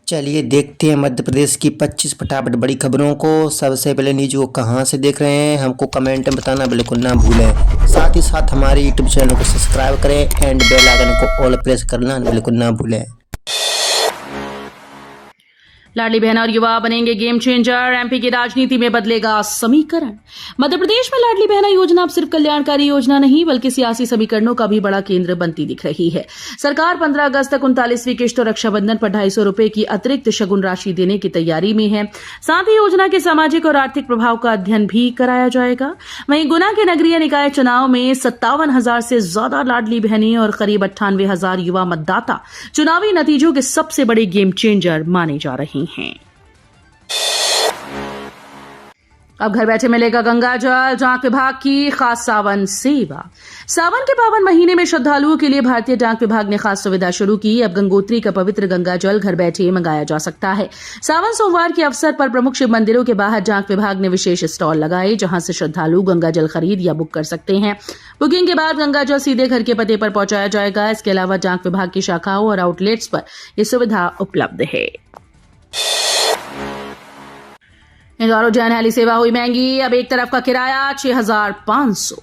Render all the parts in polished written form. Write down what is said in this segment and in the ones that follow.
चलिए देखते हैं मध्य प्रदेश की 25 फटाफट बड़ी खबरों को। सबसे पहले न्यूज को कहां से देख रहे हैं हमको कमेंट में बताना बिल्कुल ना भूलें। साथ ही साथ हमारे यूट्यूब चैनल को सब्सक्राइब करें एंड बेल आइकन को ऑल प्रेस करना बिल्कुल ना भूलें। लाडली बहन और युवा बनेंगे गेम चेंजर, एमपी की राजनीति में बदलेगा समीकरण। मध्य प्रदेश में लाडली बहना योजना अब सिर्फ कल्याणकारी योजना नहीं बल्कि सियासी समीकरणों का भी बड़ा केंद्र बनती दिख रही है। सरकार 15 अगस्त तक 39वीं किश्त और रक्षाबंधन पर 250 रुपए की अतिरिक्त शगुन राशि देने की तैयारी में है। साथ ही योजना के सामाजिक और आर्थिक प्रभाव का अध्ययन भी कराया जाएगा। वहीं गुना के नगरीय निकाय चुनाव में 57,000 से ज्यादा लाडली बहनें और करीब 98,000 युवा मतदाता चुनावी नतीजों के सबसे बड़े गेम चेंजर माने जा रहे हैं। अब घर बैठे मिलेगा गंगा जल, डाक विभाग की खास सावन सेवा। सावन के पावन महीने में श्रद्धालुओं के लिए भारतीय डाक विभाग ने खास सुविधा शुरू की। अब गंगोत्री का पवित्र गंगा जल घर बैठे मंगाया जा सकता है। सावन सोमवार के अवसर पर प्रमुख शिव मंदिरों के बाहर डाक विभाग ने विशेष स्टॉल लगाए जहां से श्रद्धालु गंगा जल खरीद या बुक कर सकते हैं। बुकिंग के बाद गंगा जल सीधे घर के पते पर पहुंचाया जाएगा। इसके अलावा डाक विभाग की शाखाओं और आउटलेट्स पर यह सुविधा उपलब्ध है। इंदौर उज्जैन हेली सेवा हुई महंगी। अब एक तरफ का किराया 6,500।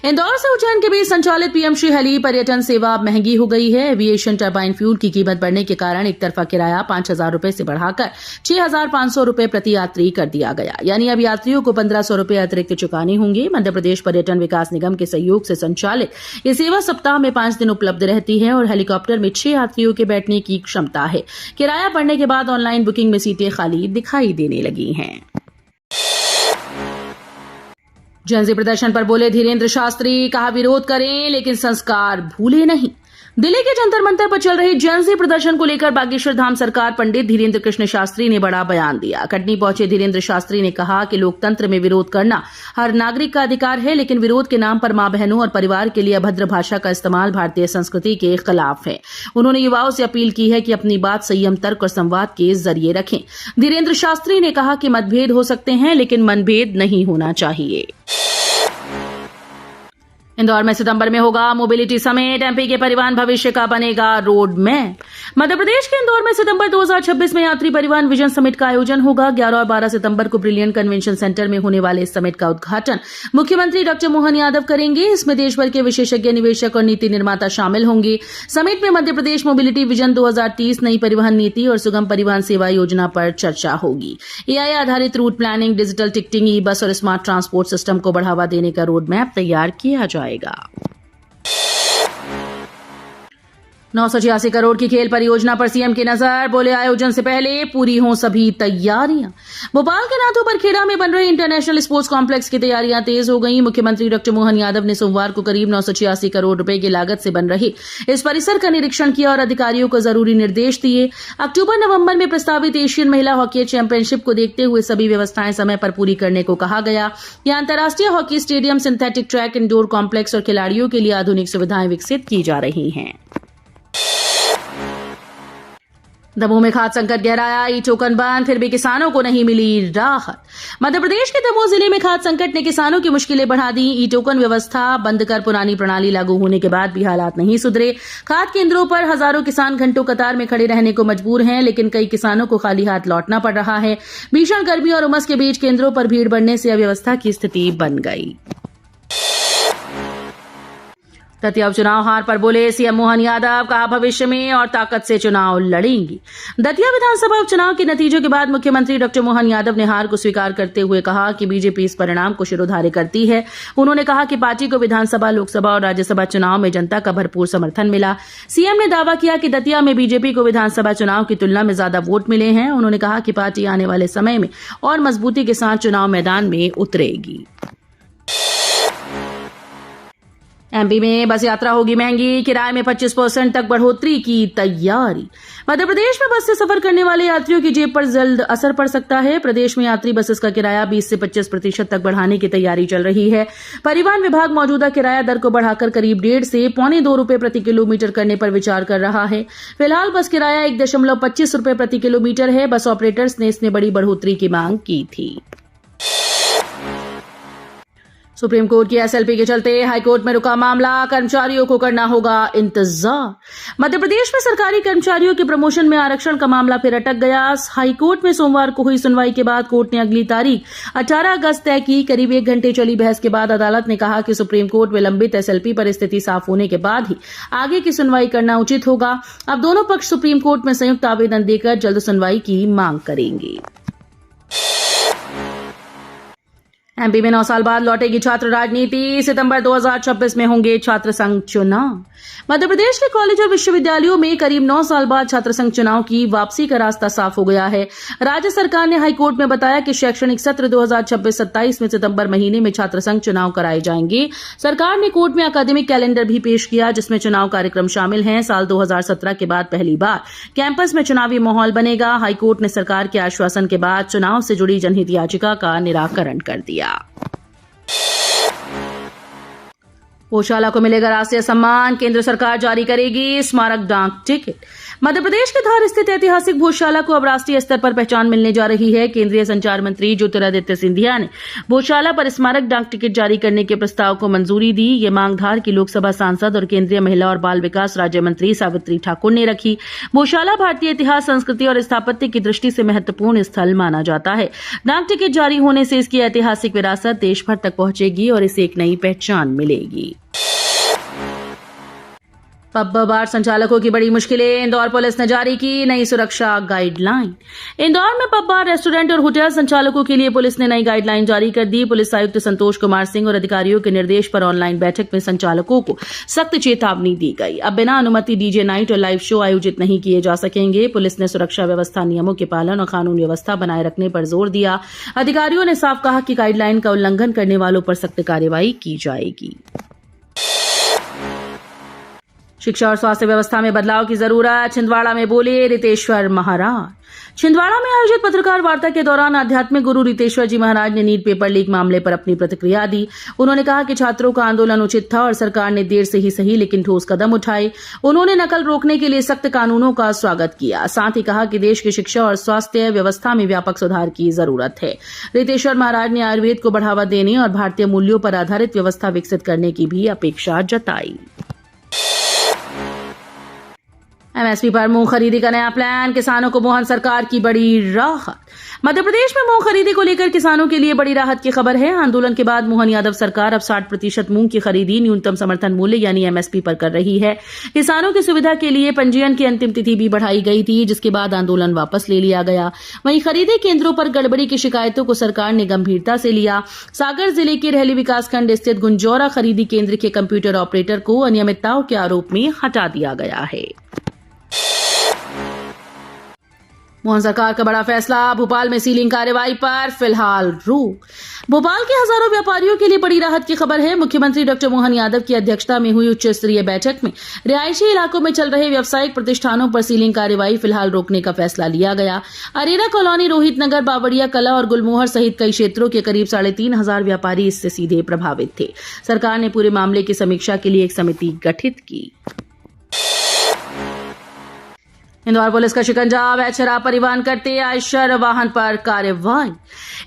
इंदौर से उज्जैन के बीच संचालित पीएम श्री हेली पर्यटन सेवा अब महंगी हो गई है। एविएशन टरबाइन फ्यूल की कीमत बढ़ने के कारण एक तरफा किराया 5,000 रुपए से बढ़ाकर 6,500 रुपए प्रति यात्री कर दिया गया। यानी अब यात्रियों को 1,500 रुपए अतिरिक्त चुकाने होंगे। मध्य प्रदेश पर्यटन विकास निगम के सहयोग से संचालित ये सेवा सप्ताह में 5 दिन उपलब्ध रहती है और हेलीकॉप्टर में 6 यात्रियों के बैठने की क्षमता है। किराया बढ़ने के बाद ऑनलाइन बुकिंग में सीटें खाली दिखाई देने लगी हैं। जनजी प्रदर्शन पर बोले धीरेन्द्र शास्त्री, कहा विरोध करें लेकिन संस्कार भूले नहीं। दिल्ली के जंतर मंतर पर चल रही जनजी प्रदर्शन को लेकर बागेश्वर धाम सरकार पंडित धीरेन्द्र कृष्ण शास्त्री ने बड़ा बयान दिया। कटनी पहुंचे धीरेन्द्र शास्त्री ने कहा कि लोकतंत्र में विरोध करना हर नागरिक का अधिकार है, लेकिन विरोध के नाम पर मां बहनों और परिवार के लिए अभद्र भाषा का इस्तेमाल भारतीय संस्कृति के खिलाफ है। उन्होंने युवाओं से अपील की है कि अपनी बात संयम, तर्क और संवाद के जरिए रखें। धीरेन्द्र शास्त्री ने कहा कि मतभेद हो सकते हैं लेकिन मनभेद नहीं होना चाहिए। इंदौर में सितंबर में होगा मोबिलिटी समिट, एमपी के परिवहन भविष्य का बनेगा रोड मैप। मध्य प्रदेश के इंदौर में सितंबर 2026 में यात्री परिवहन विजन समिट का आयोजन होगा। 11 और 12 सितंबर को ब्रिलियंट कन्वेंशन सेंटर में होने वाले इस समिट का उद्घाटन मुख्यमंत्री डॉक्टर मोहन यादव करेंगे। इसमें देश भर के विशेषज्ञ, निवेशक और नीति निर्माता शामिल होंगे। समिट में मध्य प्रदेश मोबिलिटी विजन 2030, नई परिवहन नीति और सुगम परिवहन सेवा योजना पर चर्चा होगी। एआई आधारित रूट प्लानिंग, डिजिटल टिकटिंग, ई बस और स्मार्ट ट्रांसपोर्ट सिस्टम को बढ़ावा देने का रोड मैप तैयार किया जाएगा। 986 करोड़ की खेल परियोजना पर सीएम की नजर, बोले आयोजन से पहले पूरी हों सभी तैयारियां। भोपाल के नाथू परखेड़ा में बन रहे इंटरनेशनल स्पोर्ट्स कॉम्प्लेक्स की तैयारियां तेज हो गई। मुख्यमंत्री डॉक्टर मोहन यादव ने सोमवार को करीब 986 करोड़ रुपए की लागत से बन रहे इस परिसर का निरीक्षण किया और अधिकारियों को जरूरी निर्देश दिए। अक्टूबर नवंबर में प्रस्तावित एशियन महिला हॉकी चैंपियनशिप को देखते हुए सभी व्यवस्थाएं समय पर पूरी करने को कहा गया। यहां अंतर्राष्ट्रीय hockey stadium, synthetic track, indoor complex और खिलाड़ियों के लिए आधुनिक सुविधाएं विकसित की जा रही हैं। दमोह में खाद्य संकट गहराया, ई टोकन बंद, फिर भी किसानों को नहीं मिली राहत। मध्य प्रदेश के दमोह जिले में खाद्य संकट ने किसानों की मुश्किलें बढ़ा दी। ई टोकन व्यवस्था बंद कर पुरानी प्रणाली लागू होने के बाद भी हालात नहीं सुधरे। खाद्य केंद्रों पर हजारों किसान घंटों कतार में खड़े रहने को मजबूर हैं, लेकिन कई किसानों को खाली हाथ लौटना पड़ रहा है। भीषण गर्मी और उमस के बीच केंद्रों पर भीड़ बढ़ने से अव्यवस्था की स्थिति बन गई। दतिया उपचुनाव हार पर बोले सीएम मोहन यादव, कहा भविष्य में और ताकत से चुनाव लड़ेंगी। दतिया विधानसभा उपचुनाव के नतीजों के बाद मुख्यमंत्री डॉक्टर मोहन यादव ने हार को स्वीकार करते हुए कहा कि बीजेपी इस परिणाम को शिरोधार्य करती है। उन्होंने कहा कि पार्टी को विधानसभा, लोकसभा और राज्यसभा चुनाव में जनता का भरपूर समर्थन मिला। सीएम ने दावा किया कि दतिया में बीजेपी को विधानसभा चुनाव की तुलना में ज्यादा वोट मिले हैं। उन्होंने कहा कि पार्टी आने वाले समय में और मजबूती के साथ चुनाव मैदान में उतरेगी। एमपी में बस यात्रा होगी महंगी, किराए में 25% तक बढ़ोतरी की तैयारी। मध्य प्रदेश में बस से सफर करने वाले यात्रियों की जेब पर जल्द असर पड़ सकता है। प्रदेश में यात्री बसेस का किराया 20 से 25% तक बढ़ाने की तैयारी चल रही है। परिवहन विभाग मौजूदा किराया दर को बढ़ाकर करीब 1.5 से 1.25 रुपए प्रति किलोमीटर करने पर विचार कर रहा है। फिलहाल बस किराया 1.25 रुपए प्रति किलोमीटर है। बस ऑपरेटर्स ने इसमें बड़ी बढ़ोतरी की मांग की थी। सुप्रीम कोर्ट की एसएलपी के चलते हाईकोर्ट में रुका मामला, कर्मचारियों को करना होगा इंतजार। मध्य प्रदेश में सरकारी कर्मचारियों के प्रमोशन में आरक्षण का मामला फिर अटक गया। हाईकोर्ट में सोमवार को हुई सुनवाई के बाद कोर्ट ने अगली तारीख 18 अगस्त तय की। करीब 1 घंटे चली बहस के बाद अदालत ने कहा कि सुप्रीम कोर्ट में लंबित एसएलपी पर स्थिति साफ होने के बाद ही आगे की सुनवाई करना उचित होगा। अब दोनों पक्ष सुप्रीम कोर्ट में संयुक्त आवेदन देकर जल्द सुनवाई की मांग करेंगे। एमपी में 9 साल बाद लौटेगी छात्र राजनीति, सितंबर 2026 में होंगे छात्र संघ चुनाव। मध्य प्रदेश के कॉलेज और विश्वविद्यालयों में करीब 9 साल बाद छात्र संघ चुनाव की वापसी का रास्ता साफ हो गया है। राज्य सरकार ने हाईकोर्ट में बताया कि शैक्षणिक सत्र 2026-27 में सितंबर महीने में छात्र संघ चुनाव कराए जाएंगे। सरकार ने कोर्ट में अकादमिक कैलेंडर भी पेश किया जिसमें चुनाव कार्यक्रम शामिल हैं। साल 2017 के बाद पहली बार कैंपस में चुनावी माहौल बनेगा। हाईकोर्ट ने सरकार के आश्वासन के बाद चुनाव से जुड़ी जनहित याचिका का निराकरण कर दिया। गौशाला को मिलेगा राष्ट्रीय सम्मान, केंद्र सरकार जारी करेगी स्मारक डाक टिकट। मध्य प्रदेश के धार स्थित ऐतिहासिक गौशाला को अब राष्ट्रीय स्तर पर पहचान मिलने जा रही है। केंद्रीय संचार मंत्री ज्योतिरादित्य सिंधिया ने गौशाला पर स्मारक डाक टिकट जारी करने के प्रस्ताव को मंजूरी दी। ये मांग धार की लोकसभा सांसद और केंद्रीय महिला और बाल विकास राज्य मंत्री सावित्री ठाकुर ने रखी। गौशाला भारतीय इतिहास, संस्कृति और स्थापत्य की दृष्टि से महत्वपूर्ण स्थल माना जाता है। डाक टिकट जारी होने से इसकी ऐतिहासिक विरासत देश भर तक पहुंचेगी और इसे एक नई पहचान मिलेगी। पब बार संचालकों की बड़ी मुश्किलें, इंदौर पुलिस ने जारी की नई सुरक्षा गाइडलाइन। इंदौर में पब बार, रेस्टोरेंट और होटल संचालकों के लिए पुलिस ने नई गाइडलाइन जारी कर दी। पुलिस आयुक्त संतोष कुमार सिंह और अधिकारियों के निर्देश पर ऑनलाइन बैठक में संचालकों को सख्त चेतावनी दी गई। अब बिना अनुमति डीजे नाइट और लाइव शो आयोजित नहीं किए जा सकेंगे। पुलिस ने सुरक्षा व्यवस्था नियमों के पालन और कानून व्यवस्था बनाए रखने पर जोर दिया। अधिकारियों ने साफ कहा कि गाइडलाइन का उल्लंघन करने वालों पर सख्त कार्रवाई की जाएगी। शिक्षा और स्वास्थ्य व्यवस्था में बदलाव की जरूरत, छिंदवाड़ा में बोले रितेश्वर महाराज। छिंदवाड़ा में आयोजित पत्रकार वार्ता के दौरान आध्यात्मिक गुरु रितेश्वर जी महाराज ने नीट पेपर लीक मामले पर अपनी प्रतिक्रिया दी। उन्होंने कहा कि छात्रों का आंदोलन उचित था और सरकार ने देर से ही सही लेकिन ठोस कदम उठाए। उन्होंने नकल रोकने के लिए सख्त कानूनों का स्वागत किया। साथ ही कहा कि देश की शिक्षा और स्वास्थ्य व्यवस्था में व्यापक सुधार की जरूरत है। रितेश्वर महाराज ने आयुर्वेद को बढ़ावा देने और भारतीय मूल्यों पर आधारित व्यवस्था विकसित करने की भी अपेक्षा जताई। एमएसपी पर मूंग खरीदी का नया प्लान, किसानों को मोहन सरकार की बड़ी राहत। मध्य प्रदेश में मूंग खरीदी को लेकर किसानों के लिए बड़ी राहत की खबर है। आंदोलन के बाद मोहन यादव सरकार अब 60% मूंग की खरीदी न्यूनतम समर्थन मूल्य यानी एमएसपी पर कर रही है। किसानों की सुविधा के लिए पंजीयन की अंतिम तिथि भी बढ़ाई गई थी जिसके बाद आंदोलन वापस ले लिया गया। वहीं खरीदी केंद्रों पर गड़बड़ी की शिकायतों को सरकार ने गंभीरता से लिया। सागर जिले के रहली विकासखंड स्थित गुंजौरा खरीदी केंद्र के कंप्यूटर ऑपरेटर को अनियमितताओं के आरोप में हटा दिया गया है। मोहन सरकार का बड़ा फैसला, भोपाल में सीलिंग कार्रवाई पर फिलहाल रोक। भोपाल के हजारों व्यापारियों के लिए बड़ी राहत की खबर है। मुख्यमंत्री डॉक्टर मोहन यादव की अध्यक्षता में हुई उच्च स्तरीय बैठक में रिहायशी इलाकों में चल रहे व्यावसायिक प्रतिष्ठानों पर सीलिंग कार्रवाई फिलहाल रोकने का फैसला लिया गया। अरेरा कॉलोनी, रोहित नगर, बावड़िया कला और गुलमोहर सहित कई क्षेत्रों के करीब 3,500 व्यापारी इससे सीधे प्रभावित थे। सरकार ने पूरे मामले की समीक्षा के लिए एक समिति गठित की। इंदौर पुलिस का शिकंजा, अवैध शराब परिवहन करते आयशर वाहन पर कार्रवाई।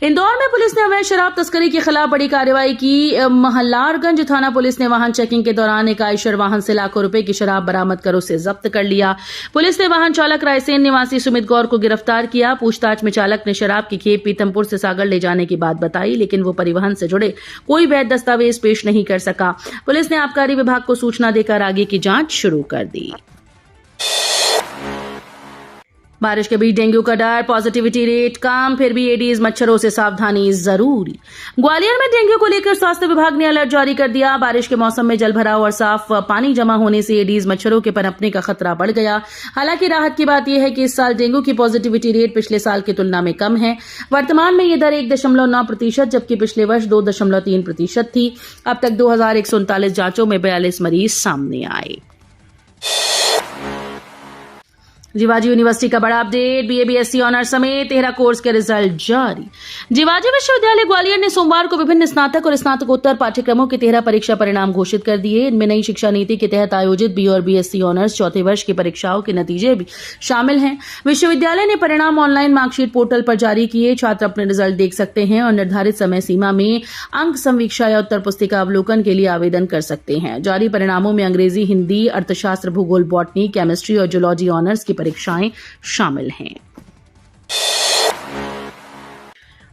इंदौर में पुलिस ने अवैध शराब तस्करी के खिलाफ बड़ी कार्रवाई की। महलारगंज थाना पुलिस ने वाहन चेकिंग के दौरान एक आयशर वाहन से लाखों रुपए की शराब बरामद कर उसे जब्त कर लिया। पुलिस ने वाहन चालक रायसेन निवासी सुमित गौर को गिरफ्तार किया। पूछताछ में चालक ने शराब की खेप पीतमपुर से सागर ले जाने की बात बताई लेकिन वो परिवहन से जुड़े कोई वैध दस्तावेज पेश नहीं कर सका। पुलिस ने आबकारी विभाग को सूचना देकर आगे की जांच शुरू कर दी। बारिश के बीच डेंगू का डर, पॉजिटिविटी रेट कम, फिर भी एडीज मच्छरों से सावधानी जरूरी। ग्वालियर में डेंगू को लेकर स्वास्थ्य विभाग ने अलर्ट जारी कर दिया। बारिश के मौसम में जलभराव और साफ पानी जमा होने से एडीज मच्छरों के पनपने का खतरा बढ़ गया। हालांकि राहत की बात यह है कि इस साल डेंगू की पॉजिटिविटी रेट पिछले साल की तुलना में कम है। वर्तमान में यह दर 1.9% जबकि पिछले वर्ष 2.3% थी। अब तक 2139 जांचों में 42 मरीज सामने आए। जीवाजी यूनिवर्सिटी का बड़ा अपडेट, बीए बीएससी ऑनर्स समेत 13 कोर्स के रिजल्ट जारी। जीवाजी विश्वविद्यालय ग्वालियर ने सोमवार को विभिन्न स्नातक और स्नातकोत्तर पाठ्यक्रमों के 13 परीक्षा परिणाम घोषित कर दिए। इनमें नई शिक्षा नीति के तहत आयोजित बी और बीएससी ऑनर्स चौथे वर्ष की परीक्षाओं के नतीजे भी शामिल हैं। विश्वविद्यालय ने परिणाम ऑनलाइन मार्कशीट पोर्टल पर जारी किए। छात्र अपने रिजल्ट देख सकते हैं और निर्धारित समय सीमा में अंक समीक्षा या उत्तर पुस्तिका अवलोकन के लिए आवेदन कर सकते हैं। जारी परिणामों में अंग्रेजी, हिंदी, अर्थशास्त्र, भूगोल, बॉटनी, केमिस्ट्री और जूलॉजी ऑनर्स की परीक्षाएं शामिल हैं।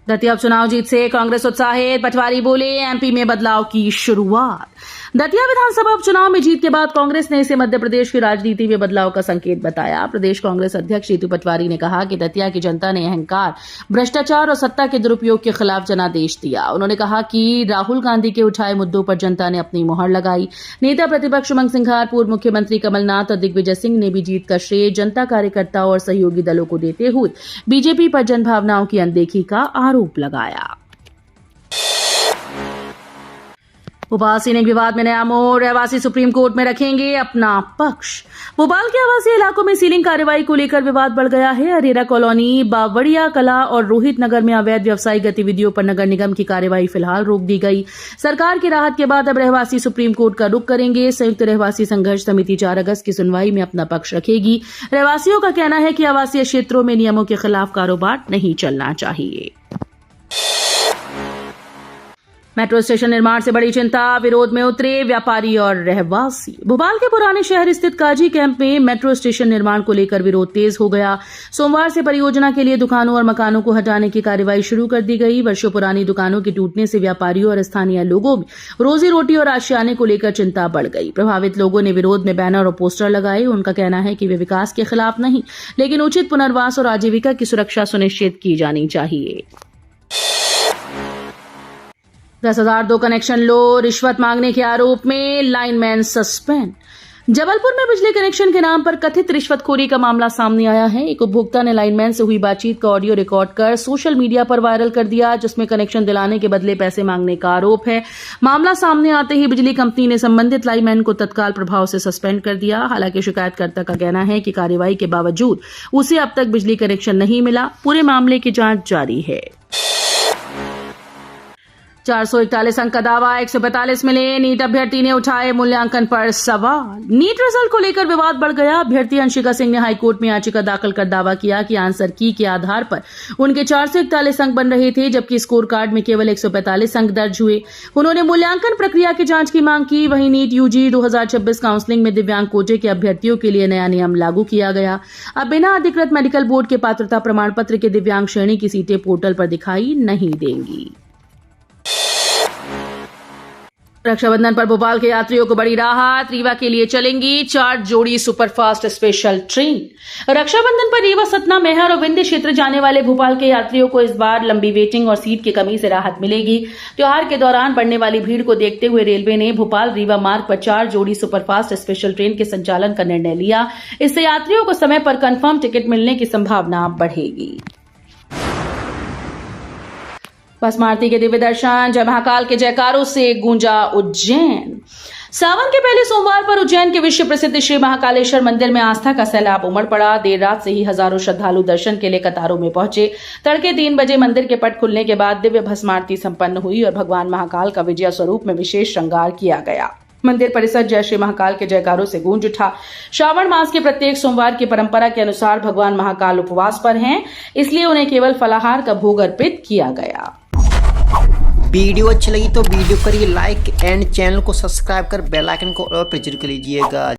दतिया उपचुनाव जीत से कांग्रेस उत्साहित, पटवारी बोले एमपी में बदलाव की शुरुआत। दतिया विधानसभा उपचुनाव में जीत के बाद कांग्रेस ने इसे मध्य प्रदेश की राजनीति में बदलाव का संकेत बताया। प्रदेश कांग्रेस अध्यक्ष जीतू पटवारी ने कहा कि दतिया की जनता ने अहंकार, भ्रष्टाचार और सत्ता के दुरुपयोग के खिलाफ जनादेश दिया। उन्होंने कहा कि राहुल गांधी के उठाए मुद्दों पर जनता ने अपनी मुहर लगाई। नेता प्रतिपक्ष उमंग सिंघार, पूर्व मुख्यमंत्री कमलनाथ और दिग्विजय सिंह ने भी जीत का श्रेय जनता, कार्यकर्ता और सहयोगी दलों को देते हुए बीजेपी पर जनभावनाओं की अनदेखी का आरोप लगाया। भोपाल सीलिंग विवाद में नया मोड़, रहवासी सुप्रीम कोर्ट में रखेंगे अपना पक्ष। भोपाल के आवासीय इलाकों में सीलिंग कार्रवाई को लेकर विवाद बढ़ गया है। अरेरा कॉलोनी, बावड़िया कला और रोहित नगर में अवैध व्यवसायिक गतिविधियों पर नगर निगम की कार्रवाई फिलहाल रोक दी गई। सरकार की राहत के बाद अब रहवासी सुप्रीम कोर्ट का रुख करेंगे। संयुक्त रहवासी संघर्ष समिति 4 अगस्त की सुनवाई में अपना पक्ष रखेगी। रहवासियों का कहना है कि आवासीय क्षेत्रों में नियमों के खिलाफ कारोबार नहीं चलना चाहिए। मेट्रो स्टेशन निर्माण से बड़ी चिंता, विरोध में उतरे व्यापारी और रहवासी। भोपाल के पुराने शहर स्थित काजी कैंप में मेट्रो स्टेशन निर्माण को लेकर विरोध तेज हो गया। सोमवार से परियोजना के लिए दुकानों और मकानों को हटाने की कार्रवाई शुरू कर दी गई। वर्षों पुरानी दुकानों के टूटने से व्यापारियों और स्थानीय लोगों में रोजी रोटी और आशियाने को लेकर चिंता बढ़ गई। प्रभावित लोगों ने विरोध में बैनर और पोस्टर लगाए। उनका कहना है कि वे विकास के खिलाफ नहीं, लेकिन उचित पुनर्वास और आजीविका की सुरक्षा सुनिश्चित की जानी चाहिए। 10,002 कनेक्शन लो, रिश्वत मांगने के आरोप में लाइनमैन सस्पेंड। जबलपुर में बिजली कनेक्शन के नाम पर कथित रिश्वतखोरी का मामला सामने आया है। एक उपभोक्ता ने लाइनमैन से हुई बातचीत का ऑडियो रिकॉर्ड कर सोशल मीडिया पर वायरल कर दिया, जिसमें कनेक्शन दिलाने के बदले पैसे मांगने का आरोप है। मामला सामने आते ही बिजली कंपनी ने संबंधित लाइनमैन को तत्काल प्रभाव से सस्पेंड कर दिया। हालांकि शिकायतकर्ता का कहना है कि कार्रवाई के बावजूद उसे अब तक बिजली कनेक्शन नहीं मिला। पूरे मामले की जांच जारी है। 441 अंक का दावा, 145 मिले। नीट अभ्यर्थी ने उठाए मूल्यांकन पर सवाल। नीट रिजल्ट को लेकर विवाद बढ़ गया। अभ्यर्थी अंशिका सिंह ने हाईकोर्ट में याचिका दाखिल कर दावा किया कि आंसर की के आधार पर उनके 441 अंक बन रहे थे, जबकि स्कोर कार्ड में केवल 145 अंक दर्ज हुए। उन्होंने मूल्यांकन प्रक्रिया की जांच की मांग की। वहीं नीट यूजी 2026 काउंसलिंग में दिव्यांग कोटे के अभ्यर्थियों के लिए नया नियम लागू किया गया। अब बिना अधिकृत मेडिकल बोर्ड के पात्रता प्रमाण पत्र के दिव्यांग श्रेणी की सीटें पोर्टल पर दिखाई नहीं देंगी। रक्षाबंधन पर भोपाल के यात्रियों को बड़ी राहत, रीवा के लिए चलेंगी 4 जोड़ी सुपरफास्ट स्पेशल ट्रेन। रक्षाबंधन पर रीवा, सतना, मैहर और विंध्य क्षेत्र जाने वाले भोपाल के यात्रियों को इस बार लंबी वेटिंग और सीट की कमी से राहत मिलेगी। त्योहार के दौरान बढ़ने वाली भीड़ को देखते हुए रेलवे ने भोपाल रीवा मार्ग पर 4 जोड़ी सुपरफास्ट स्पेशल ट्रेन के संचालन का निर्णय लिया। इससे यात्रियों को समय पर कंफर्म टिकट मिलने की संभावना बढ़ेगी। भस्म आरती के दिव्य दर्शन, जय महाकाल के जयकारों से गूंजा उज्जैन। सावन के पहले सोमवार पर उज्जैन के विश्व प्रसिद्ध श्री महाकालेश्वर मंदिर में आस्था का सैलाब उमड़ पड़ा। देर रात से ही हजारों श्रद्धालु दर्शन के लिए कतारों में पहुंचे। तड़के 3 बजे मंदिर के पट खुलने के बाद दिव्य भस्म आरती संपन्न हुई और भगवान महाकाल का विजय स्वरूप में विशेष श्रृंगार किया गया। मंदिर परिसर जय श्री महाकाल के जयकारों से गूंज उठा। श्रावण मास के प्रत्येक सोमवार की परंपरा के अनुसार भगवान महाकाल उपवास पर हैं, इसलिए उन्हें केवल फलाहार का भोग अर्पित किया गया। वीडियो अच्छी लगी तो वीडियो करिए लाइक एंड चैनल को सब्सक्राइब कर बेल आइकन को और प्रेस कर लीजिएगा।